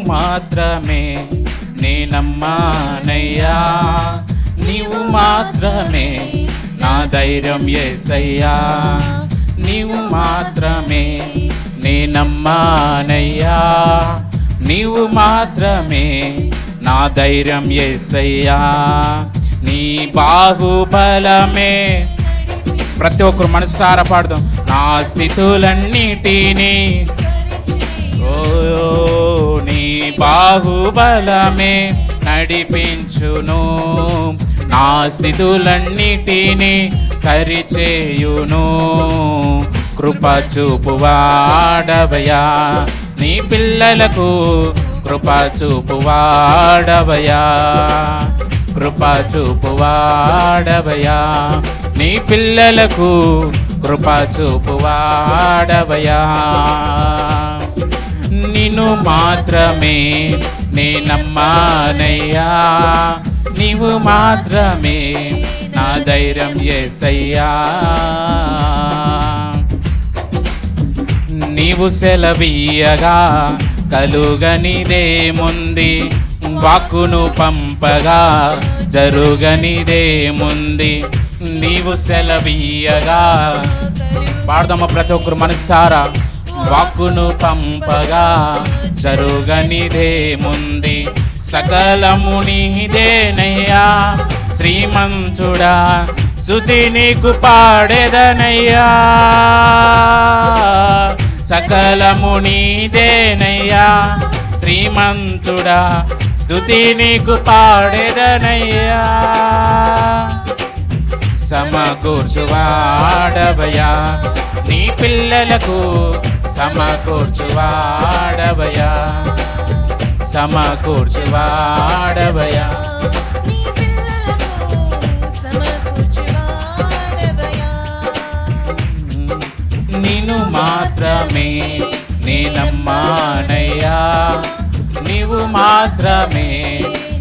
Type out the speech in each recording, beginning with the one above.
మాత్రమే నేనమ్మానయ్యా, నీవు మాత్రమే నా ధైర్యం యేసయ్యా, నీవు మాత్రమే నేనమ్మానయ్యా, నీవు మాత్రమే నా ధైర్యం యేసయ్యా. నీ బాహుబలమే, ప్రతి ఒక్కరు మనసారా పాడదాం. నా స్థితులన్నిటినీ నీ బాహుబలమే నడిపించును, నా స్థితులన్నిటినీ సరిచేయును. కృప చూపువాడవయ్యా, నీ పిల్లలకు కృప చూపువాడవయ్యా, కృప చూపువాడవయ్యా, నీ పిల్లలకు కృప చూపువాడవయ్యా. నిన్ను మాత్రమే నేనమ్మానయ్యా, నీవు మాత్రమే నా ధైర్యం యేసయ్యా. నీవు సెలవీయగా కలుగనిదేముంది, వాక్కును పంపగా జరుగనిదేముంది. నీవు సెలవీయగా, పాడదామా ప్రతి ఒక్కరు మనసారా. వాక్కును పంపగా జరుగనిదేముంది, సకలము నీదేనయ్యా, శ్రీమంతుడా స్తుతి నీకు పాడేదనయ్యా, సకలము నీదేనయ్యా, శ్రీమంతుడా స్తుతి నీకు పాడేదనయ్యా. సమకూర్చువాడవయ్యా, నీ పిల్లలకు సమకూర్చువాడవయ్యా, సమకూర్చువాడవయ్యా. నిన్ను మాత్రమే నేనమ్మానయ్యా, నీవు మాత్రమే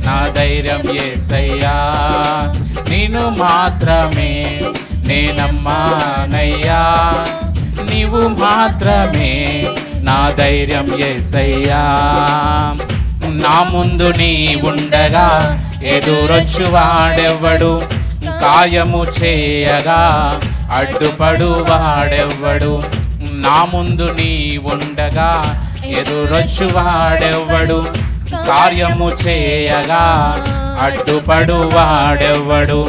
నా ధైర్యం యేసయ్యా, నిన్ను మాత్రమే నేనమ్మానయ్యా, నీవు మాత్రమే నా ధైర్యం యేసయ్యా. నా ముందు నీ ఉండగా ఎదురొచ్చువాడెవ్వడు, కాయము చేయగా అడ్డుపడు వాడెవ్వడు. నా ముందు నీ ఉండగా ఎదురొచ్చువాడెవ్వడు, కార్యము చేయగా అడ్డుపడు వాడెవ్వడు.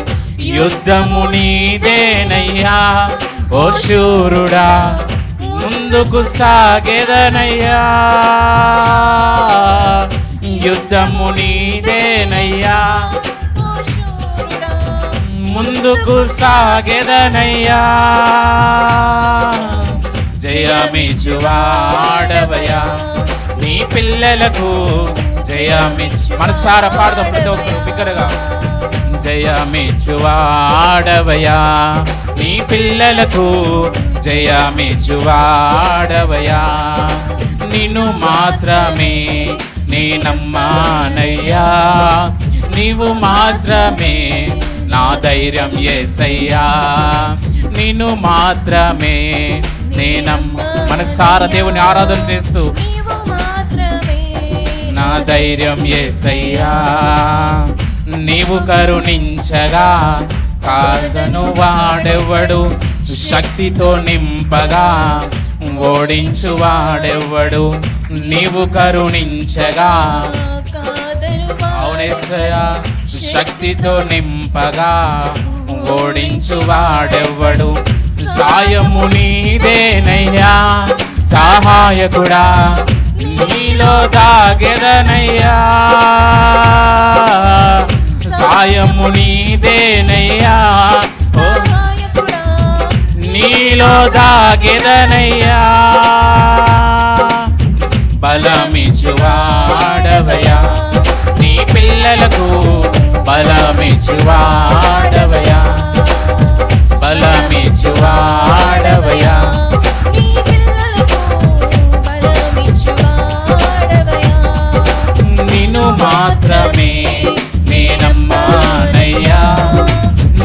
యుద్ధము నీదేనయ్యా ఓ శూరుడా, ముందుకు సాగెదనయ్యా, యుద్ధము నీదేనయ్యా, ముందుకు సాగెదనయ్యా. జయమిచ్చువాడవయ్యా, నీ పిల్లలకు జయమిచ్చు. మనసారా పాడదాం ప్రతి ఒక్కరు బిగ్గరగా. జయమిచ్చువాడవయ్యా, నీ పిల్లలకు జయమిచ్చువాడవయ్యా. నిన్ను మాత్రమే నేనమ్మానయ్యా, నీవు మాత్రమే నా ధైర్యం యేసయ్యా, నిన్ను మాత్రమే మనసారా దేవుని ఆరాధన చేస్తూ నా ధైర్యం యేసయ్యా. నీవు కరుణించగా కాదను వాడెవ్వడు, శక్తితో నింపగా ఓడించు వాడెవ్వడు. నీవు కరుణించగా, అవునేసయ్యా, శక్తితో నింపగా ఓడించు వాడెవ్వడు. సాయము నీదేనయ్యా, సహాయకుడా నీలో దాగెదనయ్యా, సాయము నీదేనయ్యా, నీలో దాగెదనయ్యా. బలమిచ్చువాడవయ్యా, నీ పిల్లలకు బలమిచ్చువాడవయ్యా, బలమిచ్చువాడవయ్యా. నిన్ను మాత్రమే నేనమ్మానయ్యా,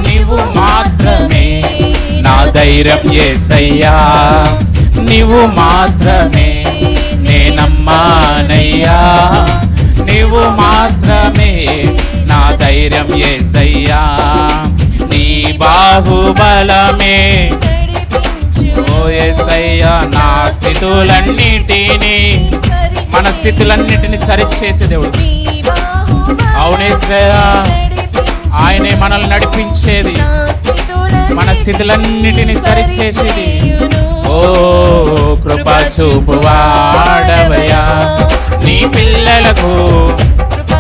నీవు మాత్రమే నా ధైర్యం యేసయ్యా, నీవు మాత్రమే నేనమ్మానయ్యా, మాత్రమే నా ధైర్యం యేసయ్యా, నీ బాహుబలమే ఓ యేసయ్యా, నా స్థితులన్నిటినీ, మన స్థితులన్నిటిని సరిచేసే దేవుడు. అవునేసయ్యా, ఆయనే మనల్ని నడిపించేది, మన స్థితులన్నిటిని సరిచేసేది. ఓ కృప చూపువాడవయ్యా, నీ పిల్లలకు కృప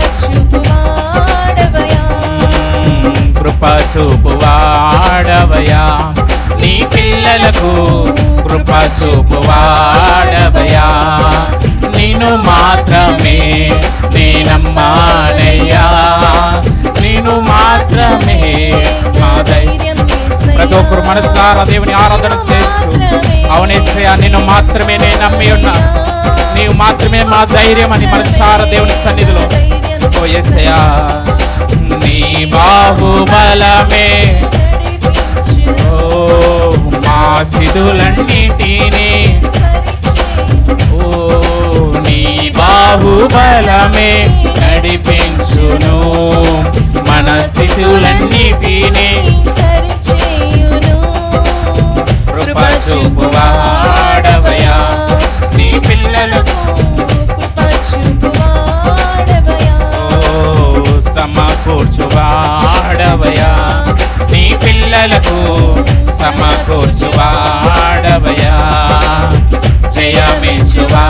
చూపువాడవయ్యా, నీ పిల్లలకు కృప చూపువాడవయ్యా, నిన్ను మాత్రమే నేనమ్మానయ్యా, నిన్ను మాత్రమే మా ధైర్యం. ప్రతి ఒక్కరు మనసారా దేవుని ఆరాధన చేస్తూ, అవునేసయ్యా, నిన్ను మాత్రమే నేను నమ్మి ఉన్నా, నీవు మాత్రమే మా ధైర్యం అని మనసారా దేవుని సన్నిధిలో. ఓ యేసయ్యా, నీ బాహుబలమే ఓ మా స్థితులన్నిటినీ, ఓ నీ బాహుబలమే నడిపించును, మన స్థితులన్నిటినీ కృప చూపువాడవయ్యా, నీ పిల్లలకు సమకూర్చువాడవయ్యా, నీ పిల్లలకు సమకూర్చువాడవయ్యా, జయమిచ్చువా